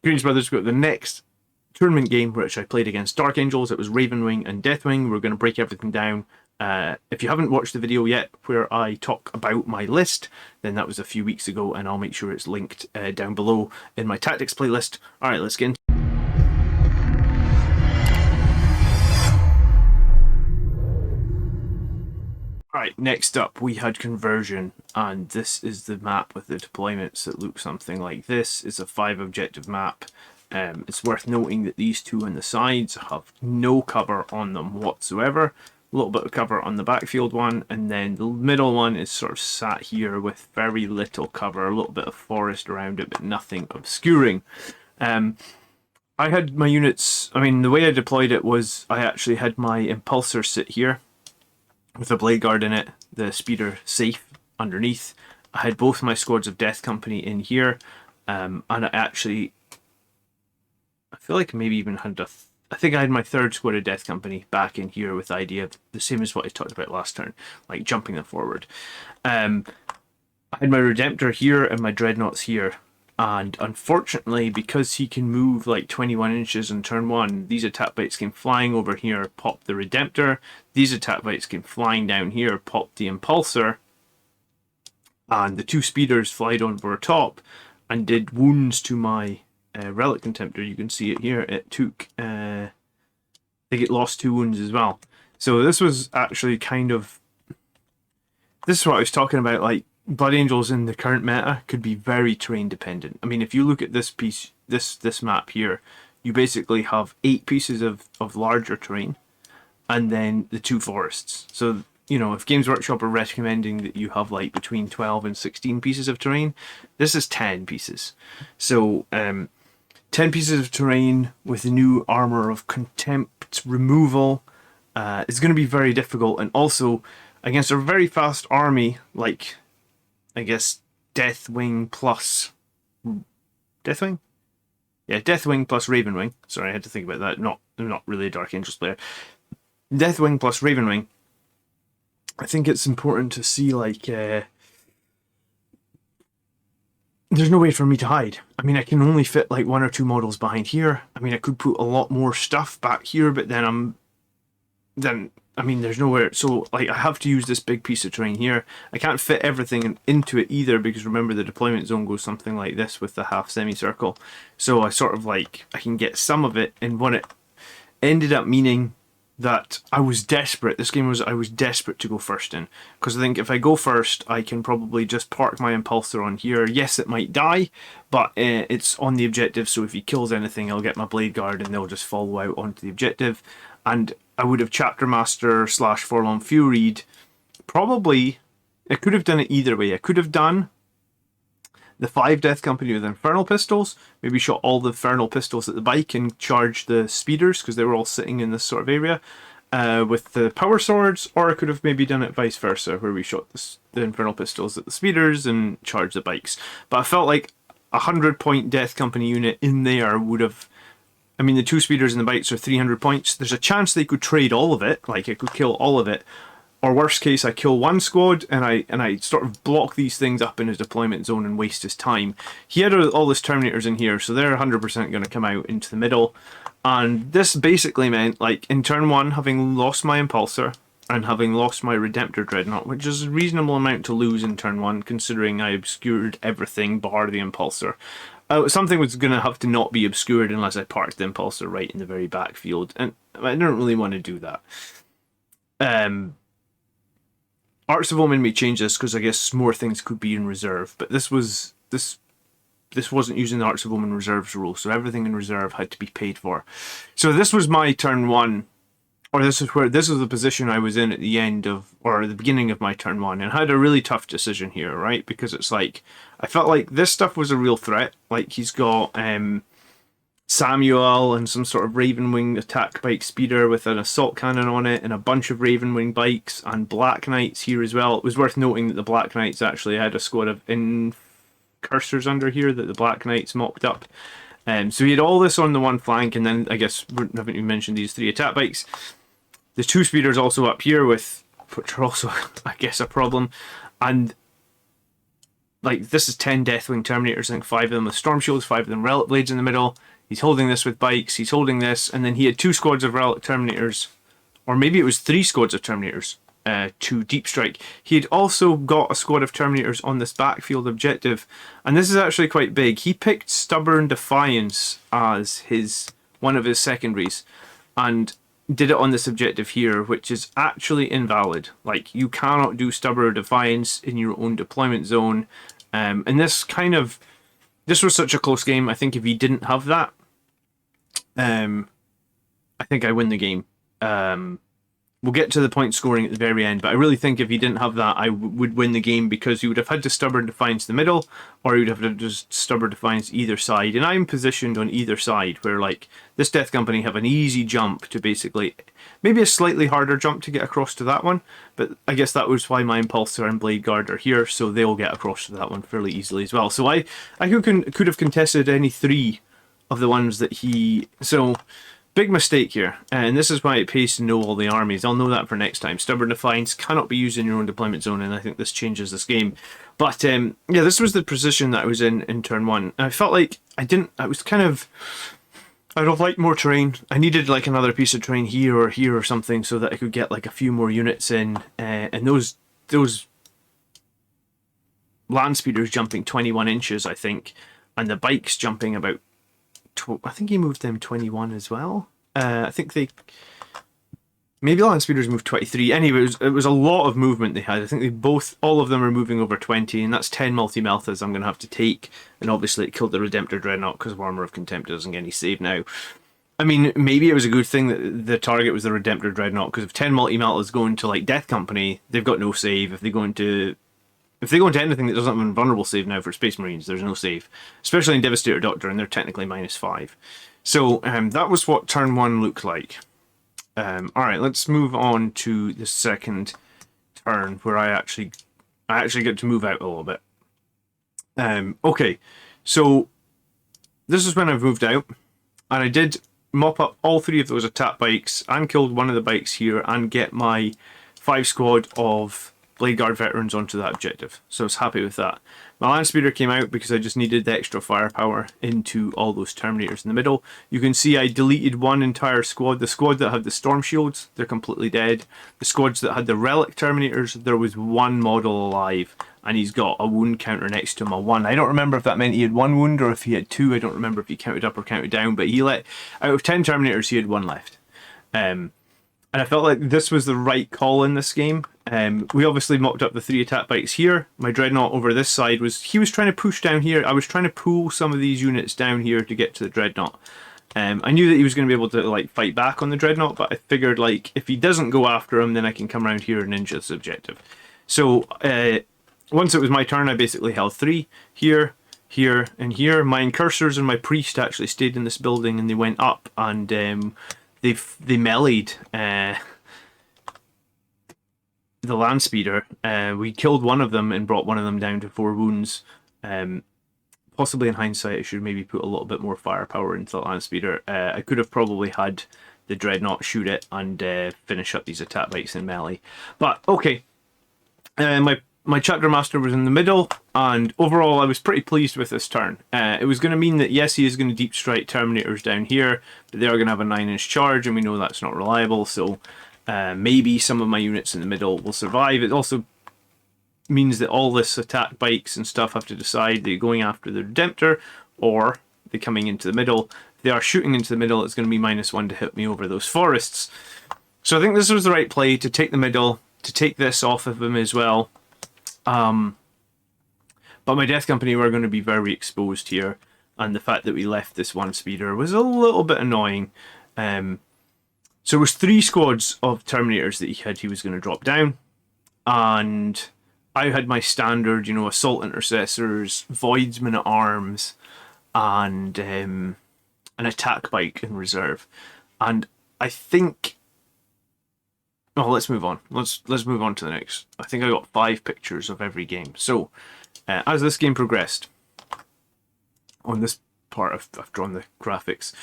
Greens Brothers got the next tournament game, which I played against Dark Angels. It was Ravenwing and Deathwing. We're going to break everything down. If you haven't watched the video yet where I talk about my list, then that was a few weeks ago, and I'll make sure it's linked down below in my tactics playlist. Alright, let's get into it. Alright, next up we had Conversion, and this is the map with the deployments that look something like this. It's a 5 objective map. It's worth noting that these two on the sides have no cover on them whatsoever. A little bit of cover on the backfield one, and then the middle one is sort of sat here with very little cover, a little bit of forest around it, but nothing obscuring. I had my units, the way I deployed it was I actually had my Impulsor sit here with a Blade Guard in it, the Speeder safe underneath. I had both my squads of Death Company in here, and I feel like I maybe even had I think I had my third squad of Death Company back in here with the idea of the same as what I talked about last turn, like jumping them forward. I had my Redemptor here and my Dreadnoughts here, and unfortunately, because he can move like 21 inches in turn 1, these attack bites came flying over here, pop the Redemptor. These attack bites came flying down here, pop the Impulsor, and the two speeders flied over top and did wounds to my Relic Contemptor. You can see it here. It took, I think it lost 2 wounds as well. So this was actually this is what I was talking about, like, Blood Angels in the current meta could be very terrain dependent. I mean, if you look at this piece, this map here, you basically have 8 pieces of larger terrain, and then the 2 forests. So, you know, if Games Workshop are recommending that you have like between 12 and 16 pieces of terrain, this is 10 pieces. So, 10 pieces of terrain with the new armor of contempt removal is going to be very difficult, and also against a very fast army like, I guess, Deathwing plus Deathwing? Yeah, Deathwing plus Ravenwing. Sorry, I had to think about that. I'm not really a Dark Angels player. Deathwing plus Ravenwing. I think it's important to see, like, there's no way for me to hide. I mean, I can only fit like 1 or 2 models behind here. I mean, I could put a lot more stuff back here, but then there's nowhere. So, like, I have to use this big piece of terrain here. I can't fit everything into it either, because remember, the deployment zone goes something like this with the half semicircle. So I sort of like, I can get some of it, and what it ended up meaning that I was desperate. This game was, I was desperate to go first in, because I think if I go first, I can probably just park my Impulsor on here. Yes, it might die, but it's on the objective, so if he kills anything, I'll get my Blade Guard and they'll just follow out onto the objective. And I would have Chapter Master / Forlorn Fury'd. Probably, I could have done it either way. I could have done the 5 Death Company with Infernal Pistols, maybe shot all the Infernal Pistols at the bike and charged the speeders, because they were all sitting in this sort of area, with the Power Swords, or I could have maybe done it vice versa, where we shot the Infernal Pistols at the speeders and charged the bikes. But I felt like a 100-point Death Company unit in there would have... I mean, the 2 speeders and the bikes are 300 points. There's a chance they could trade all of it, like I could kill all of it. Or worst case, I kill 1 squad and I sort of block these things up in his deployment zone and waste his time. He had all his Terminators in here, so they're 100% going to come out into the middle. And this basically meant, like, in turn 1, having lost my Impulsor and having lost my Redemptor Dreadnought, which is a reasonable amount to lose in turn 1, considering I obscured everything bar the Impulsor. Something was going to have to not be obscured unless I parked the Impulsor right in the very backfield, and I don't really want to do that. Arts of Omen may change this, because I guess more things could be in reserve, but this wasn't using the Arts of Omen reserves rule, so everything in reserve had to be paid for. So this was my turn 1, or this is the position I was in at the end of, or the beginning of my turn 1, and I had a really tough decision here, right? Because it's like, I felt like this stuff was a real threat. Like, he's got Samuel and some sort of Ravenwing attack bike speeder with an assault cannon on it, and a bunch of Ravenwing bikes, and Black Knights here as well. It was worth noting that the Black Knights actually had a squad of cursors under here that the Black Knights mocked up. So he had all this on the one flank, and then I guess we haven't even mentioned these 3 attack bikes. The 2 speeders also up here, which are also, I guess, a problem. And like, this is 10 Deathwing Terminators, I think 5 of them with Storm Shields, 5 of them Relic Blades in the middle. He's holding this with bikes, he's holding this, and then he had 2 squads of Relic Terminators, or maybe it was 3 squads of Terminators to Deep Strike. He had also got a squad of Terminators on this backfield objective, and this is actually quite big. He picked Stubborn Defiance as one of his secondaries, and did it on this objective here, which is actually invalid. Like, you cannot do Stubborn Defiance in your own deployment zone. And this was such a close game. I think if he didn't have that, I think I win the game. We'll get to the point scoring at the very end, but I really think if he didn't have that, I would win the game, because he would have had to Stubborn Defiance the middle, or he would have to just Stubborn Defiance either side. And I'm positioned on either side, where, like, this Death Company have an easy jump to basically, maybe a slightly harder jump to get across to that one, but I guess that was why my Impulsor and Blade Guard are here, so they'll get across to that one fairly easily as well. So I could have contested any 3 of the ones that he... So... Big mistake here, and this is why it pays to know all the armies. I'll know that for next time. Stubborn Defiance cannot be used in your own deployment zone, and I think this changes this game. But, yeah, this was the position that I was in turn 1. And I felt like I'd have liked more terrain. I needed, like, another piece of terrain here or something, so that I could get, like, a few more units in. And those land speeders jumping 21 inches, I think, and the bikes jumping about... I think he moved them 21 as well. I think maybe land speeders moved 23. Anyway, it was a lot of movement they had. I think all of them are moving over 20, and that's 10 multi-meltas I'm going to have to take. And obviously it killed the Redemptor Dreadnought, because Warhammer of Contempt doesn't get any save now. I mean, maybe it was a good thing that the target was the Redemptor Dreadnought, because if 10 multi-meltas go into, like, Death Company, they've got no save. If they go into anything that doesn't have an invulnerable save now for Space Marines, there's no save. Especially in Devastator Doctor, and they're technically -5. So, that was what turn 1 looked like. Alright, let's move on to the second turn, where I actually get to move out a little bit. Okay, so this is when I've moved out, and I did mop up all 3 of those attack bikes, and killed one of the bikes here, and get my 5 squad of Blade Guard veterans onto that objective, so I was happy with that. My land speeder came out because I just needed the extra firepower into all those Terminators in the middle. You can see I deleted one entire squad. The squad that had the Storm Shields, they're completely dead. The squads that had the Relic Terminators, there was 1 model alive, and he's got a wound counter next to him, a 1. I don't remember if that meant he had 1 wound or if he had 2. I don't remember if he counted up or counted down, but out of 10 Terminators, he had 1 left. And I felt like this was the right call in this game. We obviously mocked up the 3 attack bikes here. My Dreadnought over this side he was trying to push down here. I was trying to pull some of these units down here to get to the Dreadnought. I knew that he was going to be able to, like, fight back on the Dreadnought, but I figured, like, if he doesn't go after him, then I can come around here and ninja this objective. So once it was my turn, I basically held 3 here, here, and here. My Incursors and my Priest actually stayed in this building, and they went up, and they meleeed the land speeder. We killed one of them and brought one of them down to 4 wounds. Possibly in hindsight, I should maybe put a little bit more firepower into the land speeder. I could have probably had the Dreadnought shoot it and finish up these attack bikes in melee. But okay, my Chapter Master was in the middle, and overall I was pretty pleased with this turn. It was going to mean that yes, he is going to deep strike Terminators down here, but they are going to have a 9-inch charge, and we know that's not reliable, so maybe some of my units in the middle will survive. It also means that all this attack bikes and stuff have to decide they're going after the Redemptor, or they're coming into the middle. If they are shooting into the middle, it's going to be -1 to hit me over those forests. So I think this was the right play, to take the middle, to take this off of him as well. But my Death Company were going to be very exposed here, and the fact that we left this 1 speeder was a little bit annoying. So it was 3 squads of Terminators that he was going to drop down, and I had my standard, you know, Assault Intercessors, Voidsman at Arms, and an attack bike in reserve. And I think... Oh, let's move on. Let's move on to the next. I think I got 5 pictures of every game. So, as this game progressed, on this part I've drawn the graphics.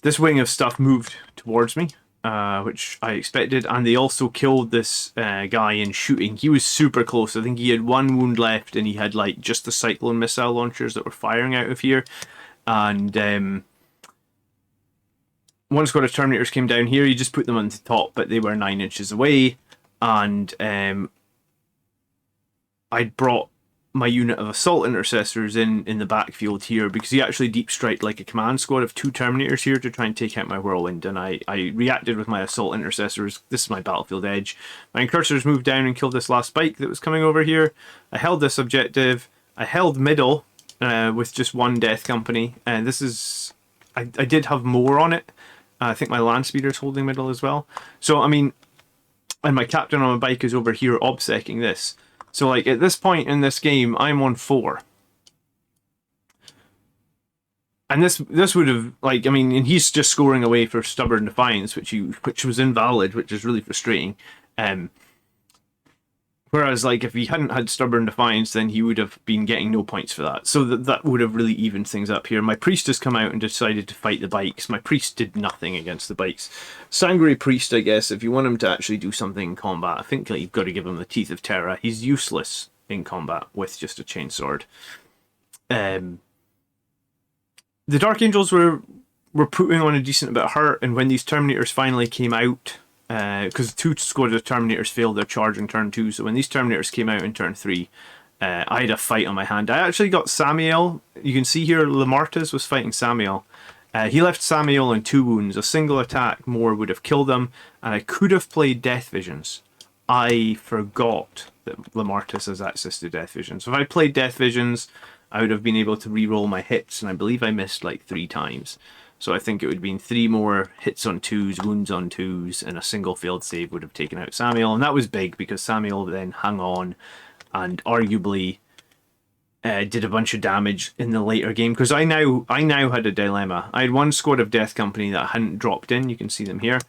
This wing of stuff moved towards me. which I expected, and they also killed this guy in shooting. He was super close. I think he had one wound left, and he had like just the cyclone missile launchers that were firing out of here. And one squad of Terminators came down here. You just put them on the top, but they were 9 inches away. And I'd brought my unit of assault intercessors in the backfield here, because he actually deep striked like a command squad of 2 Terminators here to try and take out my whirlwind, and I reacted with my assault intercessors. This is my battlefield edge. My incursors moved down and killed this last spike that was coming over here. I held this objective. I held middle with just 1 death company, and this is I did have more on it. I think my land speeder's holding middle as well. So I mean, and my captain on my bike is over here obsecking this. So like at this point in this game, I'm on 4. And this would have, like, I mean, and he's just scoring away for Stubborn Defiance, which was invalid, which is really frustrating. Whereas, like, if he hadn't had Stubborn Defiance, then he would have been getting no points for that. So that would have really evened things up here. My priest has come out and decided to fight the bikes. My priest did nothing against the bikes. Sanguinary Priest, I guess, if you want him to actually do something in combat, I think like, you've got to give him the Teeth of Terra. He's useless in combat with just a chainsword. The Dark Angels were putting on a decent bit of hurt, and when these Terminators finally came out, because 2 squads of Terminators failed their charge in turn 2, so when these Terminators came out in turn 3, I had a fight on my hand. I actually got Samiel. You can see here Lamartis was fighting Samiel. He left Samiel on 2 wounds. A single attack more would have killed him, and I could have played Death Visions. I forgot that Lamartis has access to Death Visions. So if I played Death Visions, I would have been able to re-roll my hits, and I believe I missed like 3 times. So I think it would have been 3 more hits on 2s, wounds on 2s, and a single failed save would have taken out Samiel. And that was big, because Samiel then hung on and arguably did a bunch of damage in the later game. Because I now had a dilemma. I had 1 squad of Death Company that I hadn't dropped in. You can see them here.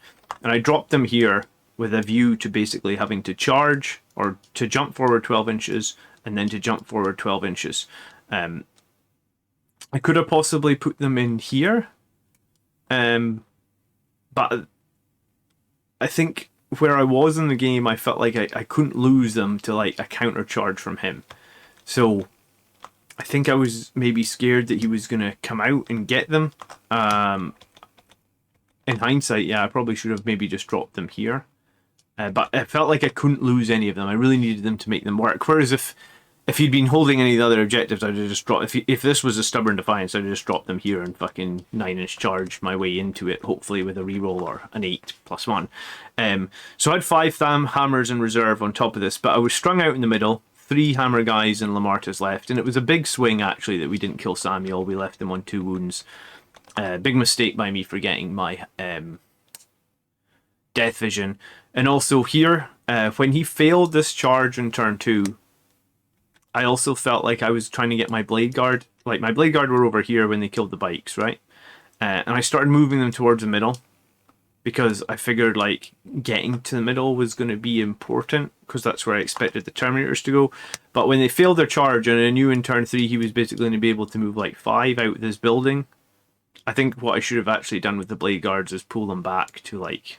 And I dropped them here with a view to basically having to charge, or to jump forward 12 inches, and then to jump forward 12 inches. I could have possibly put them in here. But I think where I was in the game, I felt like I couldn't lose them to like a counter charge from him. So I think I was maybe scared that he was going to come out and get them. In hindsight, yeah, I probably should have maybe just dropped them here. But I felt like I couldn't lose any of them. I really needed them to make them work. Whereas if he'd been holding any of the other objectives, I'd have just dropped... If this was a Stubborn Defiance, I'd have just dropped them here and fucking 9-inch charged my way into it, hopefully with a reroll or an 8+1. So I had 5 hammers in reserve on top of this, but I was strung out in the middle, 3 hammer guys and Lamartis left, and it was a big swing, actually, that we didn't kill Samiel. We left him on 2 wounds. Big mistake by me forgetting my Death Vision. And also here, when he failed this charge in turn 2, I also felt like I was trying to get my Blade Guard. Like, my Blade Guard were over here when they killed the bikes, right? And I started moving them towards the middle, because I figured, like, getting to the middle was going to be important, because that's where I expected the Terminators to go. But when they failed their charge, and I knew in turn 3 he was basically going to be able to move, like, 5 out of this building, I think what I should have actually done with the Blade Guards is pull them back to, like,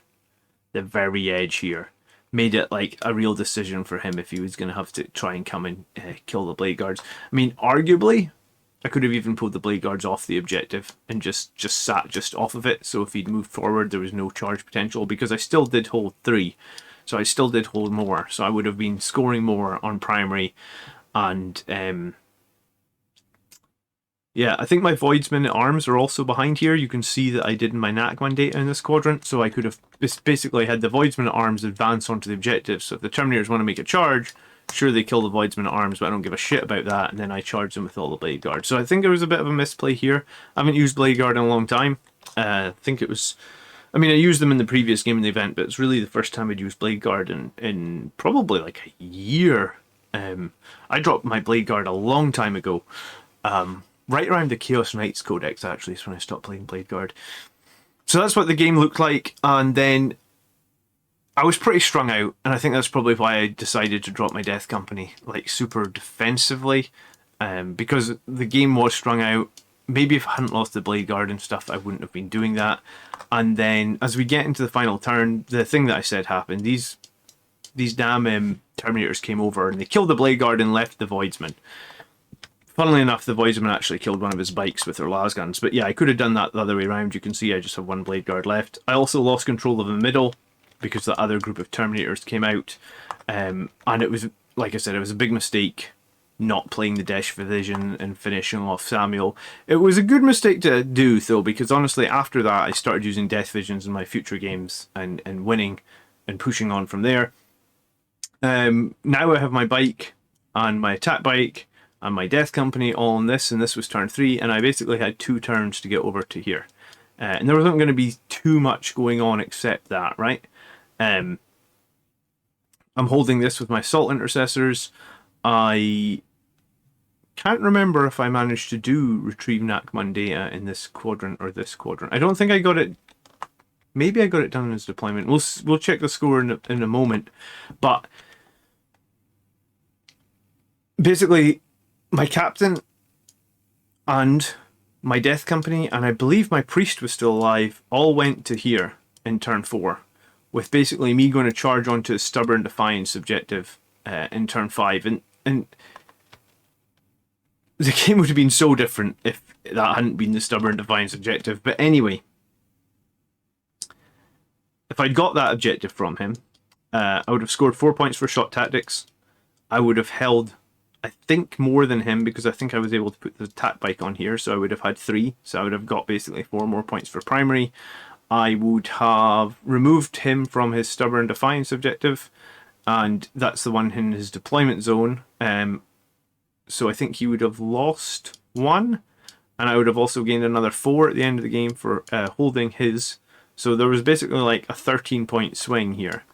the very edge here. Made it like a real decision for him if he was going to have to try and come and kill the Blade Guards. I mean, arguably, I could have even pulled the Blade Guards off the objective and just sat just off of it. So if he'd moved forward, there was no charge potential, because I still did hold 3. So I still did hold more. So I would have been scoring more on primary. And yeah, I think my Voidsman at arms are also behind here. You can see that I did my Nakman data in this quadrant, so I could have basically had the Voidsman at arms advance onto the objective. So if the Terminators want to make a charge, sure, they kill the Voidsman at arms, but I don't give a shit about that, and then I charge them with all the Blade Guard. So I think there was a bit of a misplay here. I haven't used Blade Guard in a long time. I think it was... I mean, I used them in the previous game in the event, but it's really the first time I'd used Blade Guard in probably like a year. I dropped my Blade Guard a long time ago. Right around the Chaos Knights Codex, actually, is when I stopped playing Blade Guard. So that's what the game looked like, and then I was pretty strung out, and I think that's probably why I decided to drop my Death Company, like, super defensively, because the game was strung out. maybe if I hadn't lost the Blade Guard and stuff, I wouldn't have been doing that. And then as we get into the final turn, the thing that I said happened. These damn Terminators came over and they killed the Blade Guard and left the Voidsman. Funnily enough, the Voidsman actually killed one of his bikes with their lasguns. But yeah, I could have done that the other way around. You can see I just have one Blade Guard left. I also lost control of the middle because the other group of Terminators came out. And it was, like I said, it was a big mistake not playing the Death Division and finishing off Samuel. It was a good mistake to do, though, because honestly, after that, I started using Death Visions in my future games and winning and pushing on from there. Now I have my bike and my attack bike and my Death Company all on this, and this was turn 3, and I basically had 2 turns to get over to here. And there wasn't going to be too much going on except that, right? I'm holding this with my Assault Intercessors. I can't remember if I managed to do Retrieve Nakman data in this quadrant or this quadrant. I don't think I got it. Maybe I got it done in his deployment. We'll check the score in a moment. But basically, my captain and my Death Company, and I believe my priest was still alive, all went to here in turn 4, with basically me going to charge onto a Stubborn Defiance objective in turn 5. And the game would have been so different if that hadn't been the Stubborn Defiance objective. But anyway, if I'd got that objective from him, I would have scored 4 points for shot tactics. I would have held, I think, more than him because I think I was able to put the attack bike on here, so I would have had 3. So I would have got basically 4 more points for primary. I would have removed him from his Stubborn Defiance objective, and that's the one in his deployment zone. So I think he would have lost 1, and I would have also gained another 4 at the end of the game for holding his. So there was basically like a 13-point swing here.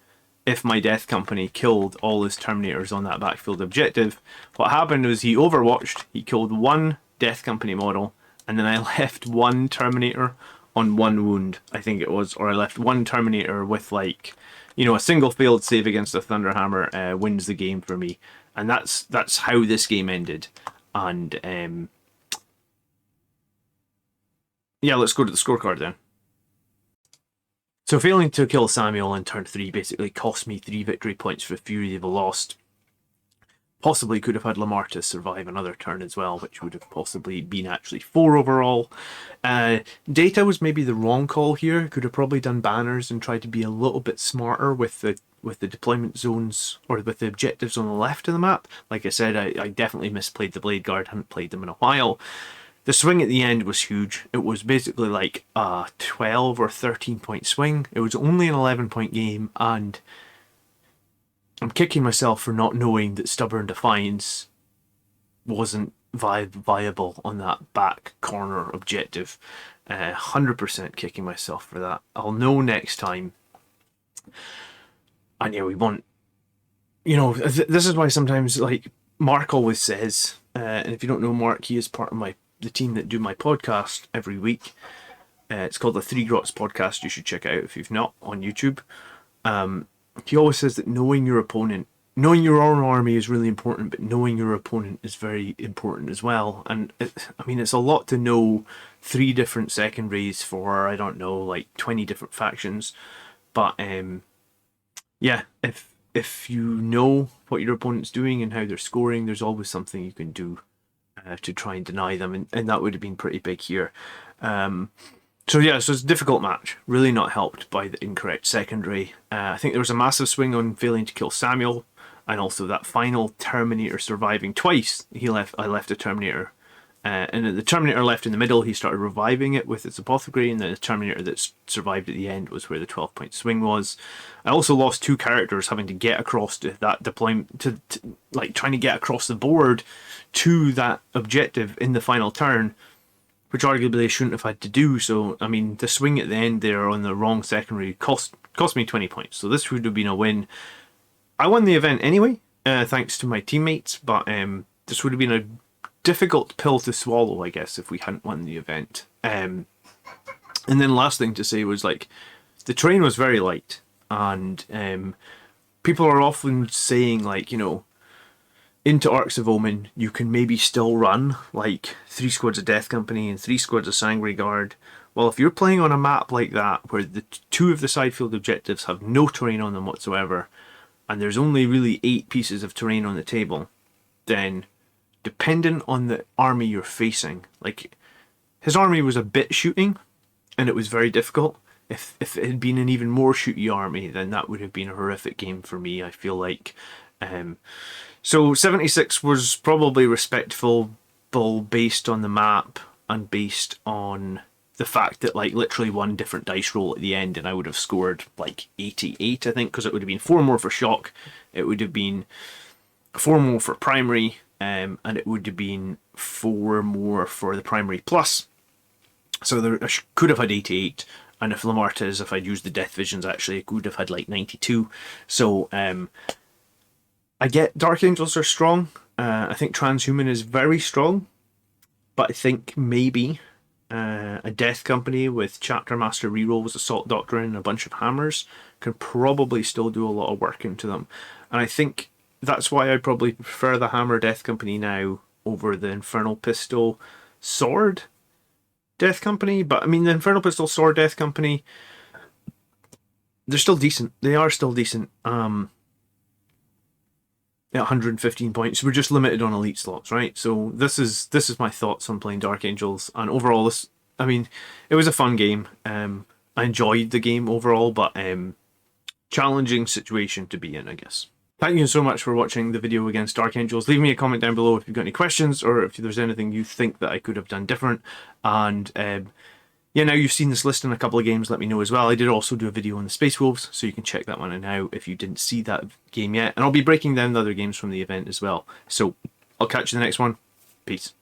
If my Death Company killed all his Terminators on that backfield objective, what happened was he overwatched, he killed 1 Death Company model, and then I left 1 Terminator on 1 wound, I think it was, or I left 1 Terminator with, like, you know, a single failed save against a Thunderhammer wins the game for me. And that's how this game ended. And yeah, let's go to the scorecard then. So failing to kill Samuel in turn 3 basically cost me 3 victory points for Fury of the Lost. Possibly could have had Lamartus survive another turn as well, which would have possibly been actually 4 overall. Data was maybe the wrong call here. Could have probably done banners and tried to be a little bit smarter with the deployment zones, or with the objectives on the left of the map. Like I said, I definitely misplayed the Blade Guard, hadn't played them in a while. The swing at the end was huge. It was basically like a 12 or 13 point swing. It was only an 11-point game, and I'm kicking myself for not knowing that Stubborn Defiance wasn't viable on that back corner objective. 100% kicking myself for that. I'll know next time. And yeah, we want, you know, this is why sometimes, like, Mark always says, and if you don't know Mark, he is part of the team that do my podcast every week. It's called the 3 Grots Podcast. You should check it out if you've not, on YouTube. He always says that knowing your opponent, knowing your own army is really important, but knowing your opponent is very important as well. And I mean, it's a lot to know 3 different secondaries for, I don't know, like 20 different factions. But yeah, if you know what your opponent's doing and how they're scoring, there's always something you can do to try and deny them, and that would have been pretty big here. So yeah, so it's a difficult match. Really not helped by the incorrect secondary. I think there was a massive swing on failing to kill Samuel, and also that final Terminator surviving twice. I left a Terminator, and the Terminator left in the middle, he started reviving it with its apothecary, and the Terminator that survived at the end was where the 12-point swing was. I also lost 2 characters having to get across to that deployment, to like trying to get across the board to that objective in the final turn, which arguably I shouldn't have had to do. So, I mean, the swing at the end there on the wrong secondary cost me 20 points. So this would have been a win. I won the event anyway, thanks to my teammates, but this would have been a difficult pill to swallow, I guess, if we hadn't won the event. And then last thing to say was, like, the terrain was very light, and people are often saying, like, you know, into Arcs of Omen, you can maybe still run like 3 squads of Death Company and 3 squads of Sanguinary Guard. Well, if you're playing on a map like that, where the 2 of the side field objectives have no terrain on them whatsoever, and there's only really 8 pieces of terrain on the table, then dependent on the army you're facing, like his army was a bit shooting, and it was very difficult. If it had been an even more shooty army, then that would have been a horrific game for me, I feel like. So 76 was probably respectful based on the map and based on the fact that like literally one different dice roll at the end and I would have scored like 88, I think, because it would have been 4 more for shock, it would have been 4 more for primary, and it would have been 4 more for the primary plus. So I could have had 88, and if Lamartez, if I'd used the Death Visions, actually, I could have had like 92. So I get Dark Angels are strong. I think Transhuman is very strong, but I think maybe a Death Company with Chapter Master rerolls, Assault Doctrine, and a bunch of hammers can probably still do a lot of work into them. And I think that's why I probably prefer the Hammer Death Company now over the Infernal Pistol Sword Death Company. But I mean, the Infernal Pistol Sword Death Company, they're still decent. They are still decent. At 115 points, we're just limited on elite slots, right? So this is my thoughts on playing Dark Angels, and overall, this, I mean, it was a fun game. I enjoyed the game overall, but challenging situation to be in, I guess. Thank you so much for watching the video against Dark Angels. Leave me a comment down below if you've got any questions or if there's anything you think that I could have done different. And yeah, now you've seen this list in a couple of games, let me know as well. I did also do a video on the Space Wolves, so you can check that one out now if you didn't see that game yet. And I'll be breaking down the other games from the event as well. So I'll catch you in the next one. Peace.